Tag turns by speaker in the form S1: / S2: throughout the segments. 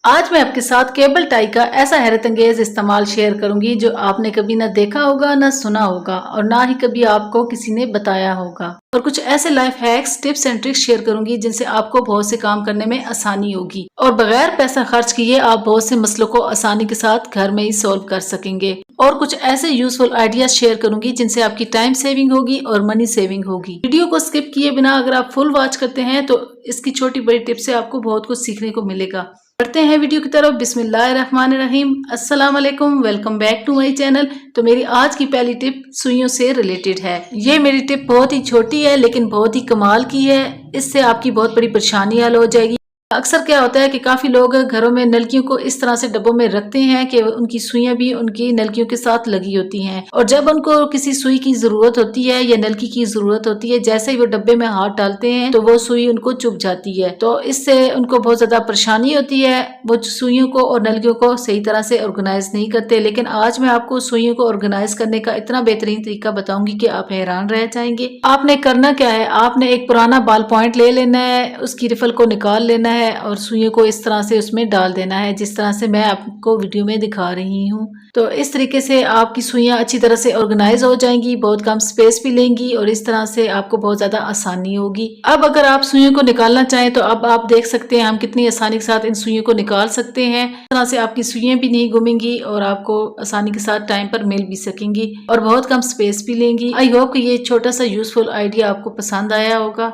S1: आज मैं आपके साथ केबल टाई का ऐसा हैरत अंगेज इस्तेमाल शेयर करूंगी जो आपने कभी ना देखा होगा ना सुना होगा और ना ही कभी आपको किसी ने बताया होगा। और कुछ ऐसे life hacks tips and tricks share करूंगी जिनसे आपको बहुत से काम करने में आसानी होगी और बगैर पैसा खर्च किए आप बहुत से मसलों को आसानी के साथ घर में ही सॉल्व कर सकेंगे। और कुछ ऐसे यूजफुल आइडियाज शेयर करूंगी जिनसे आपकी टाइम सेविंग होगी और मनी सेविंग होगी। वीडियो को स्किप किए बिना अगर आप फुल वॉच करते हैं तो इसकी छोटी बड़ी टिप से आपको बहुत कुछ सीखने को मिलेगा। बढ़ते हैं वीडियो की तरफ। बिस्मिल्लाहिर्रहमानिर्रहीम, अस्सलाम वालेकुम, welcome back to my channel. तो मेरी आज की पहली टिप सुइयों से रिलेटेड है। ये मेरी टिप बहुत ही छोटी है लेकिन बहुत ही कमाल की है। इससे आपकी बहुत बड़ी परेशानी हल हो जाएगी। अक्सर क्या होता है कि काफी लोग घरों में नलकियों को इस तरह से डब्बों में रखते हैं कि उनकी सुइयां भी उनकी नलकियों के साथ लगी होती हैं और जब उनको किसी सुई की जरूरत होती है या नलकी की जरूरत होती है, जैसे ही वो डब्बे में हाथ डालते हैं तो वो सुई उनको चुभ जाती है। तो इससे उनको बहुत ज्यादा परेशानी होती है। वो सुइयों को और नलकियों को सही तरह से ऑर्गेनाइज नहीं करते। लेकिन आज मैं आपको सुइयों को ऑर्गेनाइज करने का इतना बेहतरीन तरीका बताऊंगी कि आप हैरान रह जाएंगे। आपने करना क्या है, आपने एक पुराना बाल पॉइंट ले लेना है, उसकी रिफल को निकाल लेना है और सुइयों को इस तरह से उसमें डाल देना है जिस तरह से मैं आपको वीडियो में दिखा रही हूँ। तो इस तरीके से आपकी सुइयां अच्छी तरह से ऑर्गेनाइज हो जाएंगी, बहुत कम स्पेस भी लेंगी और इस तरह से आपको बहुत ज्यादा आसानी होगी। अब अगर आप सुइयों को निकालना चाहें तो अब आप देख सकते हैं हम कितनी आसानी के साथ इन सुइयों को निकाल सकते हैं। इस तरह से आपकी सुइयां भी नहीं घूमेंगी और आपको आसानी के साथ टाइम पर मिल भी सकेंगी और बहुत कम स्पेस भी लेंगी। आई होप कि ये छोटा सा यूजफुल आइडिया आपको पसंद आया होगा।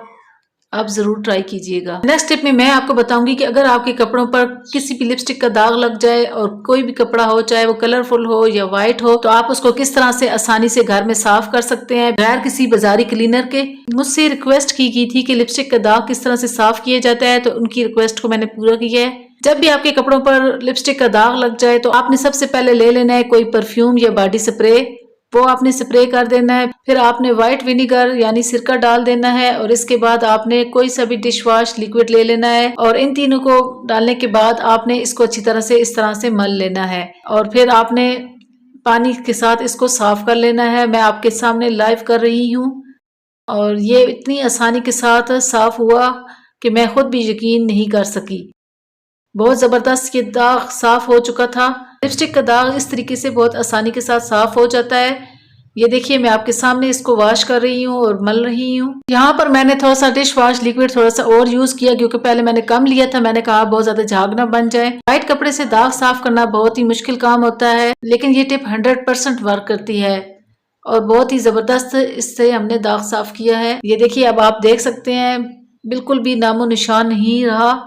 S1: आप जरूर ट्राई कीजिएगा। नेक्स्ट टिप में मैं आपको बताऊंगी कि अगर आपके कपड़ों पर किसी भी लिपस्टिक का दाग लग जाए और कोई भी कपड़ा हो, चाहे वो कलरफुल हो या व्हाइट हो, तो आप उसको किस तरह से आसानी से घर में साफ कर सकते हैं बगैर किसी बाजारी क्लीनर के। मुझसे रिक्वेस्ट की गई थी कि लिपस्टिक का दाग किस तरह से साफ किया जाता है, तो उनकी रिक्वेस्ट को मैंने पूरा किया है। जब भी आपके कपड़ों पर लिपस्टिक का दाग लग जाए तो आपने सबसे पहले ले लेना है कोई परफ्यूम या बॉडी स्प्रे। वो आपने स्प्रे कर देना है। फिर आपने व्हाइट विनीगर यानी सिरका डाल देना है और इसके बाद आपने कोई सा भी डिश वॉश लिक्विड ले लेना है और इन तीनों को डालने के बाद आपने इसको अच्छी तरह से इस तरह से मल लेना है और फिर आपने पानी के साथ इसको साफ कर लेना है। मैं आपके सामने लाइव कर रही हूँ और ये इतनी आसानी के साथ साफ हुआ कि मैं खुद भी यकीन नहीं कर सकी। बहुत ज़बरदस्त ये दाग साफ हो चुका था। लिपस्टिक का दाग इस तरीके से बहुत आसानी के साथ साफ हो जाता है। ये देखिए मैं आपके सामने इसको वॉश कर रही हूँ और मल रही हूँ। यहाँ पर मैंने थोड़ा सा डिश वॉश लिक्विड थोड़ा सा और यूज किया क्योंकि पहले मैंने कम लिया था। मैंने कहा बहुत ज्यादा झाग ना बन जाए। व्हाइट कपड़े से दाग साफ करना बहुत ही मुश्किल काम होता है लेकिन ये टिप 100% वर्क करती है और बहुत ही जबरदस्त इससे हमने दाग साफ किया है। ये देखिए अब आप देख सकते हैं बिल्कुल भी नामो निशान नहीं रहा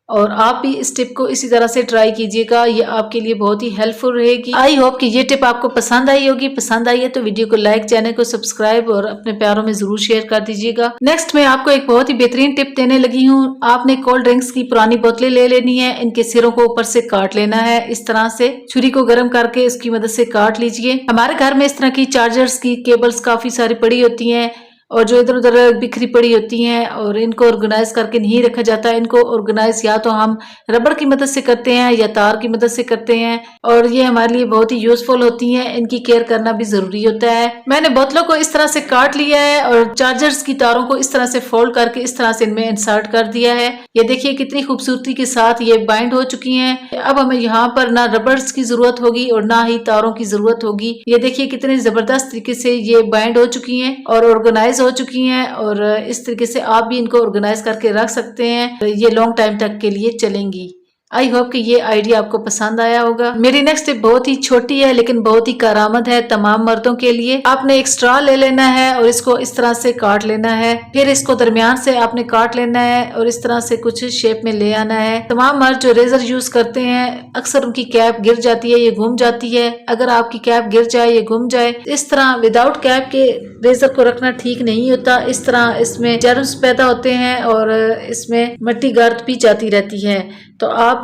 S1: और आप भी इस टिप को इसी तरह से ट्राई कीजिएगा। ये आपके लिए बहुत ही हेल्पफुल रहेगी। आई होप कि ये टिप आपको पसंद आई होगी। पसंद आई है तो वीडियो को लाइक, चैनल को सब्सक्राइब और अपने प्यारों में जरूर शेयर कर दीजिएगा। नेक्स्ट मैं आपको एक बहुत ही बेहतरीन टिप देने लगी हूँ। आपने कोल्ड ड्रिंक्स की पुरानी बोतलें ले लेनी है, इनके सिरों को ऊपर से काट लेना है। इस तरह से छुरी को गर्म करके इसकी मदद से काट लीजिए। हमारे घर में इस तरह की चार्जर्स की केबल्स काफी सारी पड़ी होती हैं और जो इधर उधर बिखरी पड़ी होती हैं और इनको ऑर्गेनाइज करके नहीं रखा जाता। इनको ऑर्गेनाइज या तो हम रबड़ की मदद से करते हैं या तार की मदद से करते हैं और ये हमारे लिए बहुत ही यूजफुल होती हैं। इनकी केयर करना भी जरूरी होता है। मैंने बोतलों को इस तरह से काट लिया है और चार्जर्स की तारों को इस तरह से फोल्ड करके इस तरह से इनमें इंसर्ट कर दिया है। ये देखिए कितनी खूबसूरती के साथ ये बाइंड हो चुकी हैं। अब हमें यहाँ पर ना रबर्स की जरूरत होगी और ना ही तारों की जरूरत होगी। ये देखिए कितनी जबरदस्त तरीके से ये बाइंड हो चुकी हैं और ऑर्गेनाइज हो चुकी हैं और इस तरीके से आप भी इनको ऑर्गेनाइज करके रख सकते हैं। ये लॉन्ग टाइम तक के लिए चलेंगी। आई होप कि ये आइडिया आपको पसंद आया होगा। मेरी नेक्स्ट टिप बहुत ही छोटी है लेकिन बहुत ही कारआमद है तमाम मर्दों के लिए। आपने एक स्ट्रॉ ले लेना है और इसको इस तरह से काट लेना है। फिर इसको दरमियान से आपने काट लेना है और इस तरह से कुछ शेप में ले आना है। तमाम मर्द जो रेजर यूज करते हैं अक्सर उनकी कैप गिर जाती है, ये घूम जाती है। अगर आपकी कैप गिर जाए, ये घूम जाए, इस तरह विदाउट कैप के रेजर को रखना ठीक नहीं होता। इस तरह इसमें जर्म्स पैदा होते हैं और इसमें मिट्टी गर्द भी जाती रहती है। तो आप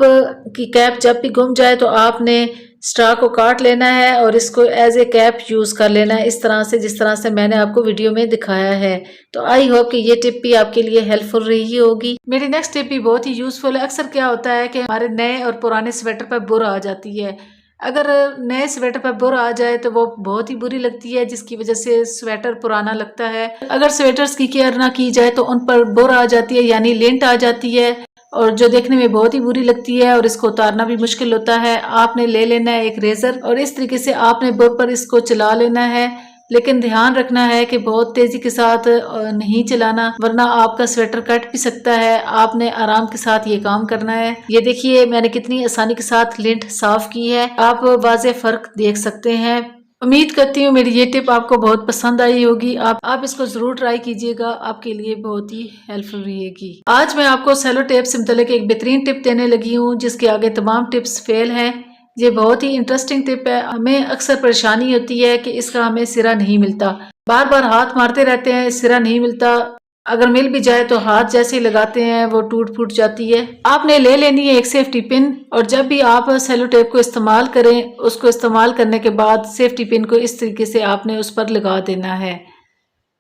S1: की कैप जब भी गुम जाए तो आपने स्ट्रॉ को काट लेना है और इसको एज ए कैप यूज कर लेना है इस तरह से जिस तरह से मैंने आपको वीडियो में दिखाया है। तो आई होप कि ये टिप भी आपके लिए हेल्पफुल रही होगी। मेरी नेक्स्ट टिप भी बहुत ही यूजफुल है। अक्सर क्या होता है कि हमारे नए और पुराने स्वेटर पर बुर आ जाती है। अगर नए स्वेटर पर बुर आ जाए तो वो बहुत ही बुरी लगती है जिसकी वजह से स्वेटर पुराना लगता है। अगर स्वेटर्स की केयर ना की जाए तो उन पर बुर आ जाती है यानी लिंट आ जाती है और जो देखने में बहुत ही बुरी लगती है और इसको उतारना भी मुश्किल होता है। आपने ले लेना है एक रेजर और इस तरीके से आपने बोर्ड पर इसको चला लेना है, लेकिन ध्यान रखना है कि बहुत तेजी के साथ नहीं चलाना, वरना आपका स्वेटर कट भी सकता है। आपने आराम के साथ ये काम करना है। ये देखिए मैंने कितनी आसानी के साथ लिंट साफ की है, आप वाज़ेह फर्क देख सकते हैं। उम्मीद करती हूँ मेरी ये टिप आपको बहुत पसंद आई होगी। आप इसको जरूर ट्राई कीजिएगा, आपके लिए बहुत ही हेल्पफुल रहेगी। आज मैं आपको सेलो टेप से मुतल्लिक एक बेहतरीन टिप देने लगी हूँ, जिसके आगे तमाम टिप्स फेल हैं। ये बहुत ही इंटरेस्टिंग टिप है। हमें अक्सर परेशानी होती है कि इसका हमें सिरा नहीं मिलता, बार बार हाथ मारते रहते हैं, सिरा नहीं मिलता। अगर मिल भी जाए तो हाथ जैसे ही लगाते हैं वो टूट फूट जाती है। आपने ले लेनी है एक सेफ्टी पिन, और जब भी आप सेलो टेप को इस्तेमाल करें, उसको इस्तेमाल करने के बाद सेफ्टी पिन को इस तरीके से आपने उस पर लगा देना है,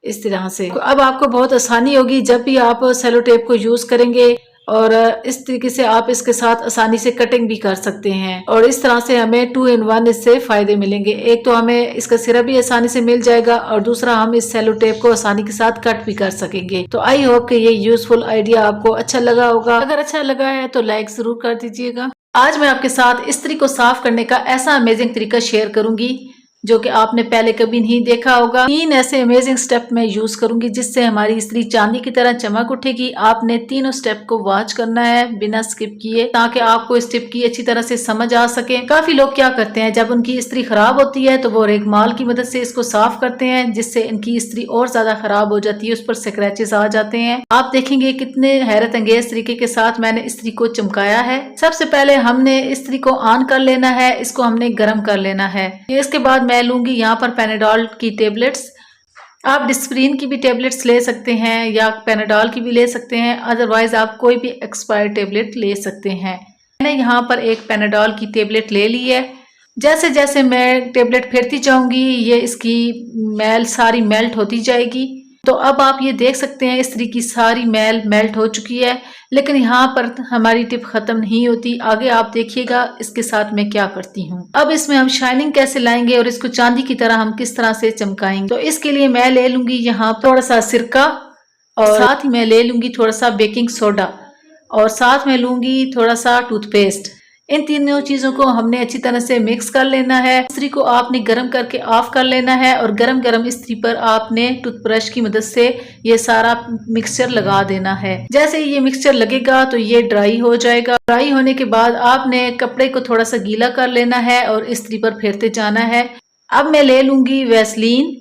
S1: इस तरह से। अब आपको बहुत आसानी होगी जब भी आप सेलो टेप को यूज करेंगे, और इस तरीके से आप इसके साथ आसानी से कटिंग भी कर सकते हैं। और इस तरह से हमें 2 in 1 इससे फायदे मिलेंगे। एक तो हमें इसका सिरा भी आसानी से मिल जाएगा, और दूसरा हम इस सेलो टेप को आसानी के साथ कट भी कर सकेंगे। तो आई होप कि ये यूजफुल आइडिया आपको अच्छा लगा होगा। अगर अच्छा लगा है तो लाइक जरूर कर दीजिएगा। आज मैं आपके साथ इस्त्री को साफ करने का ऐसा अमेजिंग तरीका शेयर करूंगी जो कि आपने पहले कभी नहीं देखा होगा। 3 ऐसे अमेजिंग स्टेप मैं यूज करूंगी जिससे हमारी इस्त्री चांदी की तरह चमक उठेगी। आपने तीनों स्टेप को वॉच करना है बिना स्किप किए, ताकि आपको इस टिप की अच्छी तरह से समझ आ सके। काफी लोग क्या करते हैं, जब उनकी इस्त्री खराब होती है तो वो रेगमाल की मदद से इसको साफ करते हैं, जिससे इनकी इस्त्री और ज्यादा खराब हो जाती है, उस पर स्क्रैचेस आ जाते हैं। आप देखेंगे कितने हैरत अंगेज तरीके के साथ मैंने इस्त्री को चमकाया है। सबसे पहले हमने इस्त्री को ऑन कर लेना है, इसको हमने गर्म कर लेना है। इसके बाद मैं लूंगी यहाँ पर पैनाडोल की टेबलेट्स। आप डिस्प्रिन की भी टेबलेट्स ले सकते हैं या पैनाडोल की भी ले सकते हैं, अदरवाइज आप कोई भी एक्सपायर्ड टेबलेट ले सकते हैं। मैंने यहाँ पर एक पैनाडोल की टेबलेट ले ली है। जैसे जैसे मैं टेबलेट फेरती जाऊंगी ये इसकी मैल सारी मेल्ट होती जाएगी। तो अब आप ये देख सकते हैं इस्त्री की सारी मैल मेल्ट हो चुकी है, लेकिन यहाँ पर हमारी टिप खत्म नहीं होती। आगे आप देखिएगा इसके साथ मैं क्या करती हूँ। अब इसमें हम शाइनिंग कैसे लाएंगे और इसको चांदी की तरह हम किस तरह से चमकाएंगे। तो इसके लिए मैं ले लूंगी यहाँ थोड़ा सा सिरका, और साथ ही मैं ले लूंगी थोड़ा सा बेकिंग सोडा, और साथ में लूंगी थोड़ा सा टूथपेस्ट। इन तीनों चीजों को हमने अच्छी तरह से मिक्स कर लेना है। इस्त्री को आपने गर्म करके ऑफ कर लेना है, और गर्म गर्म इस्त्री पर आपने टूथब्रश की मदद से ये सारा मिक्सचर लगा देना है। जैसे ये मिक्सचर लगेगा तो ये ड्राई हो जाएगा। ड्राई होने के बाद आपने कपड़े को थोड़ा सा गीला कर लेना है और इस्त्री पर फेरते जाना है। अब मैं ले लूंगी वैसलीन,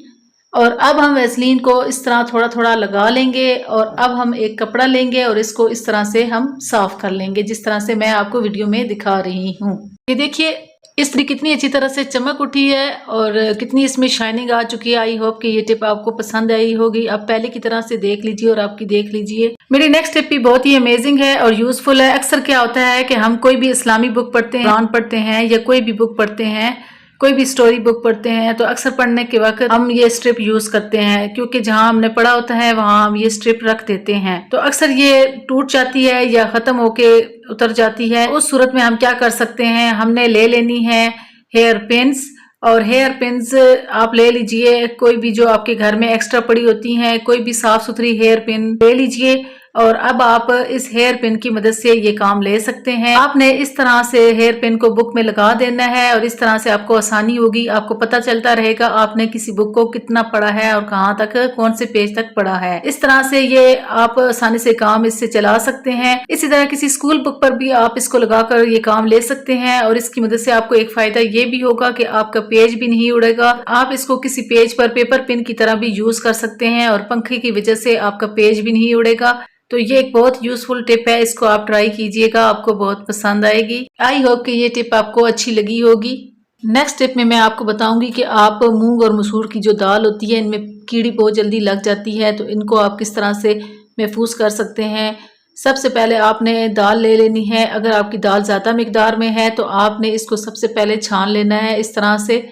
S1: और अब हम वैसलीन को इस तरह थोड़ा थोड़ा लगा लेंगे, और अब हम एक कपड़ा लेंगे और इसको इस तरह से हम साफ कर लेंगे, जिस तरह से मैं आपको वीडियो में दिखा रही हूँ। ये देखिए इस्त्री कितनी अच्छी तरह से चमक उठी है और कितनी इसमें शाइनिंग आ चुकी है। आई होप कि ये टिप आपको पसंद आई होगी। आप पहले की तरह से देख लीजिए और आपकी देख लीजिए। मेरी नेक्स्ट टिप भी बहुत ही अमेजिंग है और यूजफुल है। अक्सर क्या होता है कि हम कोई भी इस्लामी बुक पढ़ते हैं, कुरान पढ़ते हैं, या कोई भी बुक पढ़ते हैं, कोई भी स्टोरी बुक पढ़ते हैं, तो अक्सर पढ़ने के वक्त हम ये स्ट्रिप यूज करते हैं, क्योंकि जहां हमने पढ़ा होता है वहां हम ये स्ट्रिप रख देते हैं। तो अक्सर ये टूट जाती है या खत्म होके उतर जाती है। उस सूरत में हम क्या कर सकते हैं, हमने ले लेनी है हेयर पिन्स, और हेयर पिन्स आप ले लीजिए कोई भी जो आपके घर में एक्स्ट्रा पड़ी होती हैं, कोई भी साफ सुथरी हेयर पिन ले लीजिए, और अब आप इस हेयर पिन की मदद से ये काम ले सकते हैं। आपने इस तरह से हेयर पिन को बुक में लगा देना है, और इस तरह से आपको आसानी होगी, आपको पता चलता रहेगा आपने किसी बुक को कितना पढ़ा है और कहाँ तक, कौन से पेज तक पढ़ा है। इस तरह से ये आप आसानी से काम इससे चला सकते हैं। इसी तरह किसी स्कूल बुक पर भी आप इसको लगाकर ये काम ले सकते हैं, और इसकी मदद से आपको एक फायदा ये भी होगा कि आपका पेज भी नहीं उड़ेगा। आप इसको किसी पेज पर पेपर पिन की तरह भी यूज कर सकते हैं, और पंखे की वजह से आपका पेज भी नहीं उड़ेगा। तो ये एक बहुत यूजफुल टिप है, इसको आप ट्राई कीजिएगा, आपको बहुत पसंद आएगी। आई होप कि ये टिप आपको अच्छी लगी होगी। नेक्स्ट टिप में मैं आपको बताऊंगी कि आप मूंग और मसूर की जो दाल होती है इनमें कीड़ी बहुत जल्दी लग जाती है, तो इनको आप किस तरह से महफूज कर सकते हैं। सबसे पहले आपने दाल ले लेनी है। अगर आपकी दाल ज़्यादा मिकदार में है तो आपने इसको सबसे पहले छान लेना है। इस तरह से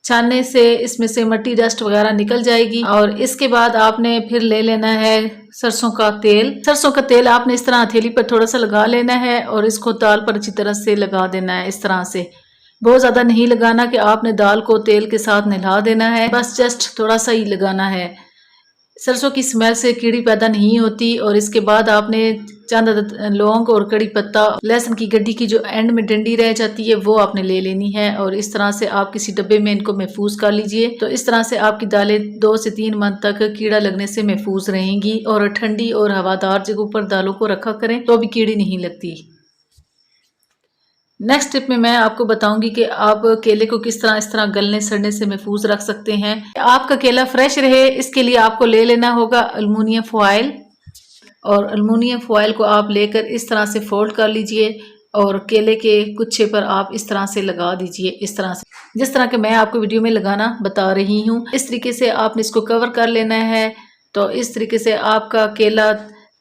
S1: छानने से इसमें से मिट्टी डस्ट वगैरह निकल जाएगी। और इसके बाद आपने फिर ले लेना है सरसों का तेल। सरसों का तेल आपने इस तरह हथेली पर थोड़ा सा लगा लेना है, और इसको दाल पर अच्छी तरह से लगा देना है। इस तरह से बहुत ज़्यादा नहीं लगाना कि आपने दाल को तेल के साथ नहला देना है, बस जस्ट थोड़ा सा ही लगाना है। सरसों की स्मेल से कीड़ी पैदा नहीं होती। और इसके बाद आपने चंद लौंग और कड़ी पत्ता, लहसुन की गड्डी की जो एंड में डंडी रह जाती है वो आपने ले लेनी है और इस तरह से आप किसी डब्बे में इनको महफूज कर लीजिए। तो इस तरह से आपकी दालें 2 से 3 मंथ तक कीड़ा लगने से महफूज रहेंगी। और ठंडी और हवादार जगहों पर दालों को रखा करें तो भी कीड़ी नहीं लगती। नेक्स्ट टिप में मैं आपको बताऊंगी कि आप केले को किस तरह इस तरह गलने सड़ने से महफूज रख सकते हैं। आपका केला फ्रेश रहे इसके लिए आपको ले लेना होगा अल्मुनियम फॉयल। और अल्मुनियम फॉयल को आप लेकर इस तरह से फोल्ड कर लीजिए और केले के गुच्छे पर आप इस तरह से लगा दीजिए, इस तरह से जिस तरह के मैं आपको वीडियो में लगाना बता रही हूँ। इस तरीके से आपने इसको कवर कर लेना है। तो इस तरीके से आपका केला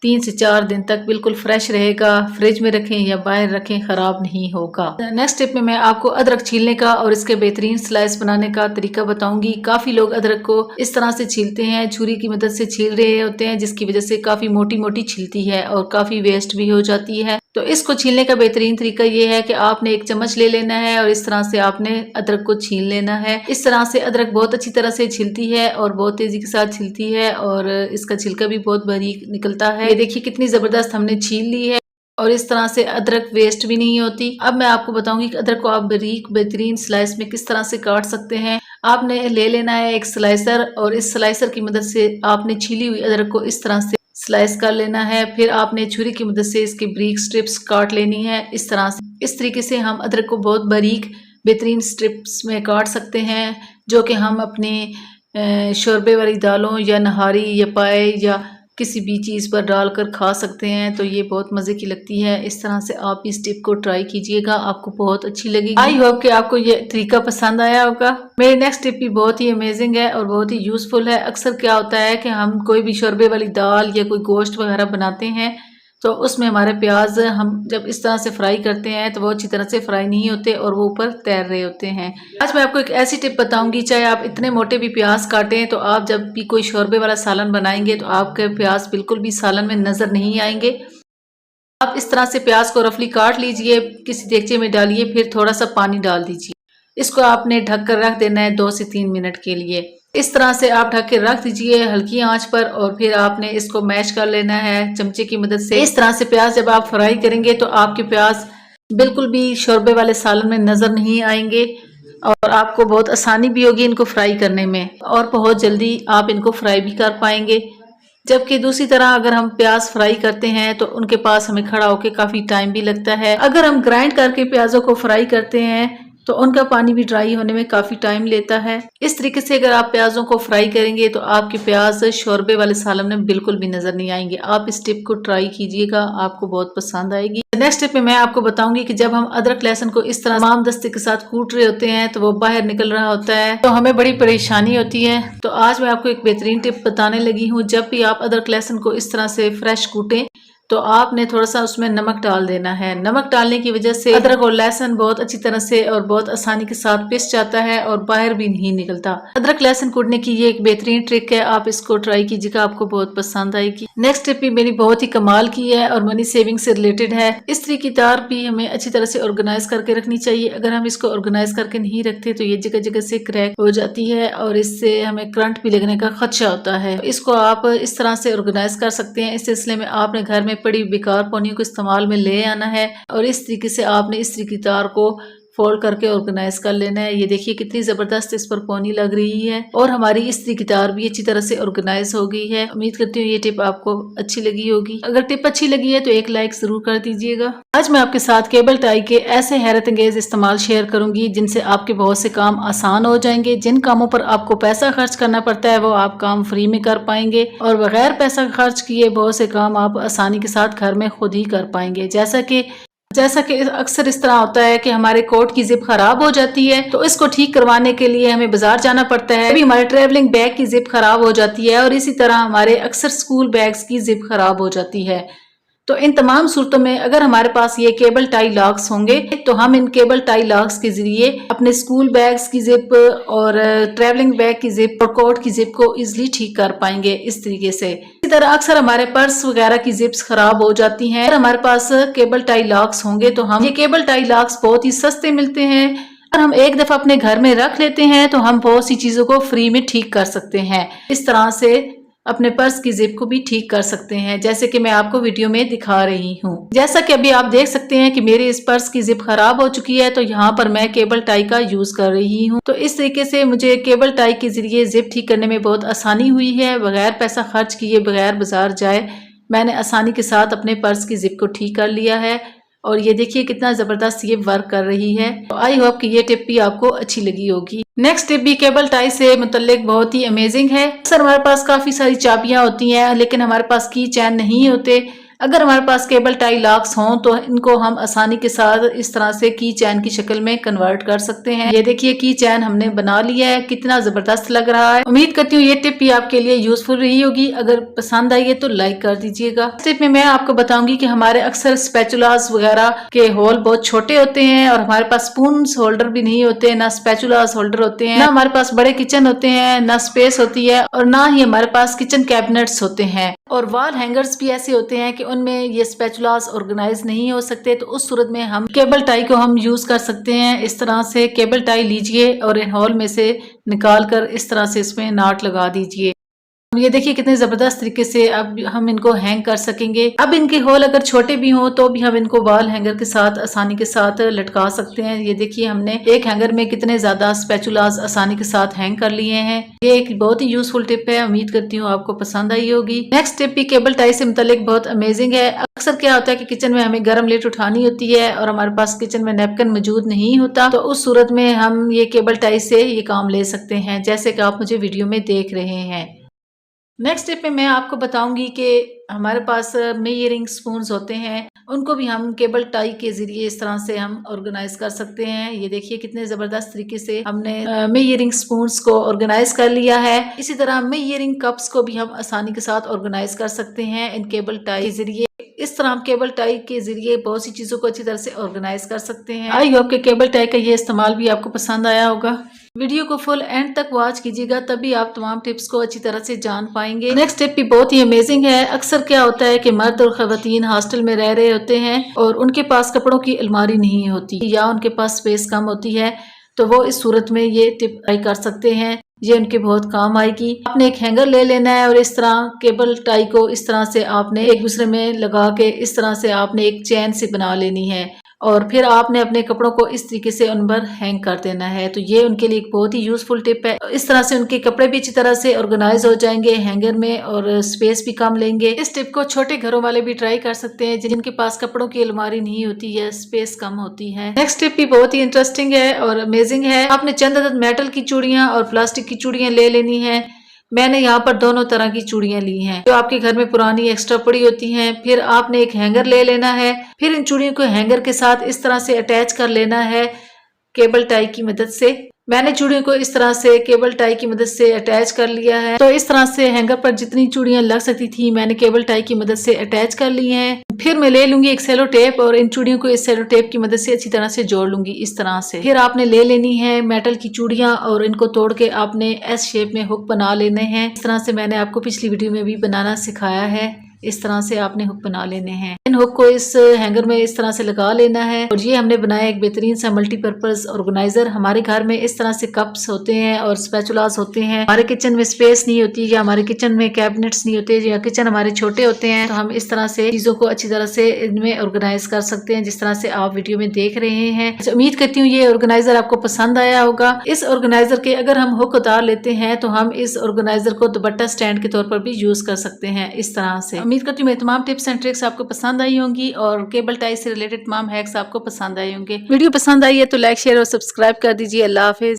S1: 3 से 4 दिन तक बिल्कुल फ्रेश रहेगा। फ्रिज में रखें या बाहर रखें, खराब नहीं होगा। नेक्स्ट टिप में मैं आपको अदरक छीलने का और इसके बेहतरीन स्लाइस बनाने का तरीका बताऊंगी। काफी लोग अदरक को इस तरह से छीलते हैं, छुरी की मदद से छील रहे होते हैं, जिसकी वजह से काफी मोटी मोटी छिलती है और काफी वेस्ट भी हो जाती है। तो इसको छीलने का बेहतरीन तरीका ये है कि आपने एक चम्मच ले लेना है और इस तरह से आपने अदरक को छील लेना है। इस तरह से अदरक बहुत अच्छी तरह से छिलती है और बहुत तेजी के साथ छिलती है और इसका छिलका भी बहुत बारीक निकलता है। ये देखिए कितनी जबरदस्त हमने छील ली है और इस तरह से अदरक वेस्ट भी नहीं होती। अब मैं आपको बताऊंगी कि अदरक को आप बारीक बेहतरीन स्लाइस में किस तरह से काट सकते हैं। आपने ले लेना है एक स्लाइसर और इस स्लाइसर की मदद से आपने छीली हुई अदरक को इस तरह से स्लाइस कर लेना है। फिर आपने छुरी की मदद से इसकी बारीक स्ट्रिप्स काट लेनी है इस तरह से। इस तरीके से हम अदरक को बहुत बारीक बेहतरीन स्ट्रिप्स में काट सकते हैं, जो कि हम अपने शोरबे वाली दालों या नहारी या पाए या किसी भी चीज़ पर डालकर खा सकते हैं। तो ये बहुत मज़े की लगती है। इस तरह से आप इस टिप को ट्राई कीजिएगा, आपको बहुत अच्छी लगेगी। आई होप कि आपको ये तरीका पसंद आया होगा। मेरी नेक्स्ट टिप भी बहुत ही अमेजिंग है और बहुत ही यूज़फुल है। अक्सर क्या होता है कि हम कोई भी शोरबे वाली दाल या कोई गोश्त वगैरह बनाते हैं तो उसमें हमारे प्याज हम जब इस तरह से फ्राई करते हैं तो वो अच्छी तरह से फ्राई नहीं होते और वो ऊपर तैर रहे होते हैं। आज मैं आपको एक ऐसी टिप बताऊंगी, चाहे आप इतने मोटे भी प्याज काटें तो आप जब भी कोई शोरबे वाला सालन बनाएंगे तो आपके प्याज बिल्कुल भी सालन में नजर नहीं आएंगे। आप इस तरह से प्याज को रफली काट लीजिए, किसी देगचे में डालिए, फिर थोड़ा सा पानी डाल दीजिए। इसको आपने ढक कर रख देना है 2 से 3 मिनट के लिए। इस तरह से आप ढक के रख दीजिए हल्की आंच पर और फिर आपने इसको मैश कर लेना है चमचे की मदद से। इस तरह से प्याज जब आप फ्राई करेंगे तो आपके प्याज बिल्कुल भी शोरबे वाले सालन में नजर नहीं आएंगे और आपको बहुत आसानी भी होगी इनको फ्राई करने में और बहुत जल्दी आप इनको फ्राई भी कर पाएंगे। जबकि दूसरी तरह अगर हम प्याज फ्राई करते हैं तो उनके पास हमें खड़ा होकर काफी टाइम भी लगता है। अगर हम ग्राइंड करके प्याजों को फ्राई करते हैं तो उनका पानी भी ड्राई होने में काफी टाइम लेता है। इस तरीके से अगर आप प्याजों को फ्राई करेंगे तो आपके प्याज शोरबे वाले सालन में बिल्कुल भी नजर नहीं आएंगे। आप इस टिप को ट्राई कीजिएगा, आपको बहुत पसंद आएगी। नेक्स्ट टिप में मैं आपको बताऊंगी कि जब हम अदरक लहसुन को इस तरह तमाम दस्ते के साथ कूट रहे होते हैं तो वो बाहर निकल रहा होता है तो हमें बड़ी परेशानी होती है। तो आज मैं आपको एक बेहतरीन टिप बताने लगी हूँ। जब भी आप अदरक लहसुन को इस तरह से फ्रेश कूटें तो आपने थोड़ा सा उसमें नमक डाल देना है। नमक डालने की वजह से अदरक और लहसुन बहुत अच्छी तरह से और बहुत आसानी के साथ पिस जाता है और बाहर भी नहीं निकलता। अदरक लहसुन कूटने की ये एक बेहतरीन ट्रिक है, आप इसको ट्राई कीजिएगा, आपको बहुत पसंद आएगी। नेक्स्ट टिप भी मेरी बहुत ही कमाल की है और मनी सेविंग से रिलेटेड है। इस्त्री की तार भी हमें अच्छी तरह से ऑर्गेनाइज करके रखनी चाहिए। अगर हम इसको ऑर्गेनाइज करके नहीं रखते तो ये जगह जगह से क्रैक हो जाती है और इससे हमें करंट भी लगने का खदशा होता है। इसको आप इस तरह से ऑर्गेनाइज कर सकते हैं। इस सिलसिले में आपने घर में पड़ी बेकार पन्नियों को इस्तेमाल में ले आना है और इस तरीके से आपने इस्त्री की तार को फोल्ड करके ऑर्गेनाइज कर लेना है। ये देखिए कितनी जबरदस्त इस पर पोनी लग रही है और हमारी इस्त्री की तार भी अच्छी तरह से ऑर्गेनाइज हो गई है। उम्मीद करती हूँ ये टिप आपको अच्छी लगी होगी। अगर टिप अच्छी लगी है तो एक लाइक जरूर कर दीजिएगा। आज मैं आपके साथ केबल टाई के ऐसे हैरत अंगेज इस्तेमाल शेयर करूंगी जिनसे आपके बहुत से काम आसान हो जाएंगे। जिन कामों पर आपको पैसा खर्च करना पड़ता है वो आप काम फ्री में कर पाएंगे और बगैर पैसा खर्च किए बहुत से काम आप आसानी के साथ घर में खुद ही कर पाएंगे। जैसा कि अक्सर इस तरह होता है कि हमारे कोट की जिप खराब हो जाती है तो इसको ठीक करवाने के लिए हमें बाजार जाना पड़ता है। अभी हमारे ट्रेवलिंग बैग की जिप खराब हो जाती है और इसी तरह हमारे अक्सर स्कूल बैग्स की जिप खराब हो जाती है। तो इन तमाम सूरतों में अगर हमारे पास ये केबल टाई लॉक्स होंगे तो हम इन केबल टाई लॉक्स के जरिए अपने स्कूल बैग्स की जिप और ट्रैवलिंग बैग की जिप और कोट की जिप को इजीली ठीक कर पाएंगे इस तरीके से। इसी तरह अक्सर हमारे पर्स वगैरह की जिप्स खराब हो जाती हैं। अगर हमारे पास केबल टाई लॉक्स होंगे तो हम ये केबल टाई लॉक्स बहुत ही सस्ते मिलते हैं और हम एक दफा अपने घर में रख लेते हैं तो हम बहुत सी चीजों को फ्री में ठीक कर सकते हैं। इस तरह से अपने पर्स की जिप को भी ठीक कर सकते हैं, जैसे कि मैं आपको वीडियो में दिखा रही हूँ। जैसा कि अभी आप देख सकते हैं कि मेरे इस पर्स की जिप खराब हो चुकी है, तो यहाँ पर मैं केबल टाई का यूज कर रही हूँ। तो इस तरीके से मुझे केबल टाई के जरिए जिप ठीक करने में बहुत आसानी हुई है। बगैर पैसा खर्च किए, बगैर बाजार जाए, मैंने आसानी के साथ अपने पर्स की जिप को ठीक कर लिया है। और ये देखिए कितना जबरदस्त ये वर्क कर रही है। तो आई होप कि ये टिप भी आपको अच्छी लगी होगी। नेक्स्ट टिप भी केबल टाई से मुतल्लिक बहुत ही अमेजिंग है। अक्सर हमारे पास काफी सारी चाबियां होती हैं, लेकिन हमारे पास की चैन नहीं होते। अगर हमारे पास केबल टाई लॉक्स हों तो इनको हम आसानी के साथ इस तरह से की चैन की शक्ल में कन्वर्ट कर सकते हैं। ये देखिए की चैन हमने बना लिया है, कितना जबरदस्त लग रहा है। उम्मीद करती हूँ ये टिप भी आपके लिए यूजफुल रही होगी। अगर पसंद आई है तो लाइक कर दीजिएगा। इस टिप में मैं आपको बताऊंगी कि हमारे अक्सर स्पैचुलास वगैरह के होल बहुत छोटे होते हैं और हमारे पास स्पून होल्डर भी नहीं होते, ना स्पैचुलास होल्डर होते हैं, ना हमारे पास बड़े किचन होते हैं, ना स्पेस होती है और ना ही हमारे पास किचन कैबिनेट्स होते हैं। और वॉल हैंगर्स भी ऐसे होते हैं कि उनमें ये स्पैचुलास ऑर्गेनाइज नहीं हो सकते। तो उस सूरत में हम केबल टाई को हम यूज कर सकते हैं। इस तरह से केबल टाई लीजिए और इन होल में से निकाल कर इस तरह से इसमें नाट लगा दीजिए। ये देखिए कितने जबरदस्त तरीके से अब हम इनको हैंग कर सकेंगे। अब इनके होल अगर छोटे भी हों तो भी हम इनको वॉल हैंगर के साथ आसानी के साथ लटका सकते हैं। ये देखिए हमने एक हैंगर में कितने ज्यादा स्पैचुलास आसानी के साथ हैंग कर लिए हैं। ये एक बहुत ही यूजफुल टिप है। उम्मीद करती हूँ आपको पसंद आई होगी। नेक्स्ट टिप भी केबल टाई से मुतालिक बहुत अमेजिंग है। अक्सर क्या होता है कि किचन में हमें गर्म लेट उठानी होती है और हमारे पास किचन में नैपकिन मौजूद नहीं होता, तो उस सूरत में हम ये केबल टाई से ये काम ले सकते हैं, जैसे कि आप मुझे वीडियो में देख रहे हैं। नेक्स्ट स्टेप में मैं आपको बताऊंगी कि हमारे पास मेजरिंग स्पून्स होते हैं, उनको भी हम केबल टाई के जरिए इस तरह से हम ऑर्गेनाइज कर सकते हैं। ये देखिए कितने जबरदस्त तरीके से हमने मेजरिंग स्पून्स को ऑर्गेनाइज कर लिया है। इसी तरह मेजरिंग कप्स को भी हम आसानी के साथ ऑर्गेनाइज कर सकते हैं इन केबल टाई के जरिए। इस तरह हम केबल टाई के जरिए बहुत सी चीजों को अच्छी तरह से ऑर्गेनाइज कर सकते हैं। आई होप कि केबल टाई का ये इस्तेमाल भी आपको पसंद आया होगा। वीडियो को फुल एंड तक वॉच कीजिएगा, तभी आप तमाम टिप्स को अच्छी तरह से जान पाएंगे। नेक्स्ट टिप भी बहुत ही अमेजिंग है। अक्सर क्या होता है कि मर्द और खवातीन हॉस्टल में रह रहे होते हैं और उनके पास कपड़ों की अलमारी नहीं होती या उनके पास स्पेस कम होती है, तो वो इस सूरत में ये टिप ट्राई कर सकते हैं। ये उनके बहुत काम आएगी। आपने एक हैंगर ले लेना है और इस तरह केबल टाई को इस तरह से आपने एक दूसरे में लगा के इस तरह से आपने एक चैन से बना लेनी है और फिर आपने अपने कपड़ों को इस तरीके से उन पर हैंग कर देना है। तो ये उनके लिए एक बहुत ही यूजफुल टिप है। इस तरह से उनके कपड़े भी अच्छी तरह से ऑर्गेनाइज हो जाएंगे हैंगर में और स्पेस भी कम लेंगे। इस टिप को छोटे घरों वाले भी ट्राई कर सकते हैं जिनके पास कपड़ों की अलमारी नहीं होती है, स्पेस कम होती है। नेक्स्ट टिप भी बहुत ही इंटरेस्टिंग है और अमेजिंग है। आपने चंद अदद मेटल की चूड़ियां और प्लास्टिक की चूड़ियां ले लेनी है। मैंने यहाँ पर दोनों तरह की चूड़ियां ली हैं जो आपके घर में पुरानी एक्स्ट्रा पड़ी होती हैं। फिर आपने एक हैंगर ले लेना है, फिर इन चूड़ियों को हैंगर के साथ इस तरह से अटैच कर लेना है केबल टाई की मदद से। मैंने चूड़ियों को इस तरह से केबल टाई की मदद से अटैच कर लिया है। तो इस तरह से हैंगर पर जितनी चूड़ियां लग सकती थी मैंने केबल टाई की मदद से अटैच कर ली हैं। फिर मैं ले लूंगी एक सेलो टेप और इन चूड़ियों को इस सेलो टेप की मदद से अच्छी तरह से जोड़ लूंगी इस तरह से। फिर आपने ले लेनी है मेटल की चूड़ियां और इनको तोड़ के आपने एस शेप में हुक बना लेने हैं। इस तरह से मैंने आपको पिछली वीडियो में भी बनाना सिखाया है। इस तरह से आपने हुक बना लेने हैं। इन हुक को इस हैंगर में इस तरह से लगा लेना है और ये हमने बनाया एक बेहतरीन सा मल्टीपर्पज ऑर्गेनाइजर। हमारे घर में इस तरह से कप्स होते हैं और स्पैचुलास होते हैं। हमारे किचन में स्पेस नहीं होती या हमारे किचन में कैबिनेट्स नहीं होते या किचन हमारे छोटे होते हैं, तो हम इस तरह से चीजों को अच्छी तरह से इनमें ऑर्गेनाइज कर सकते हैं जिस तरह से आप वीडियो में देख रहे हैं। उम्मीद करती हूँ ये ऑर्गेनाइजर आपको पसंद आया होगा। इस ऑर्गेनाइजर के अगर हम हुक उतार लेते हैं तो हम इस ऑर्गेनाइजर को दुपट्टा स्टैंड के तौर पर भी यूज कर सकते हैं इस तरह से। उम्मीद करती हूँ मेरी तमाम टिप्स एंड ट्रिक्स आपको पसंद आई होंगी और केबल टाई से रिलेटेड तमाम हैक्स आपको पसंद आए होंगे। वीडियो पसंद आई है तो लाइक शेयर और सब्सक्राइब कर दीजिए। अल्लाह हाफिज।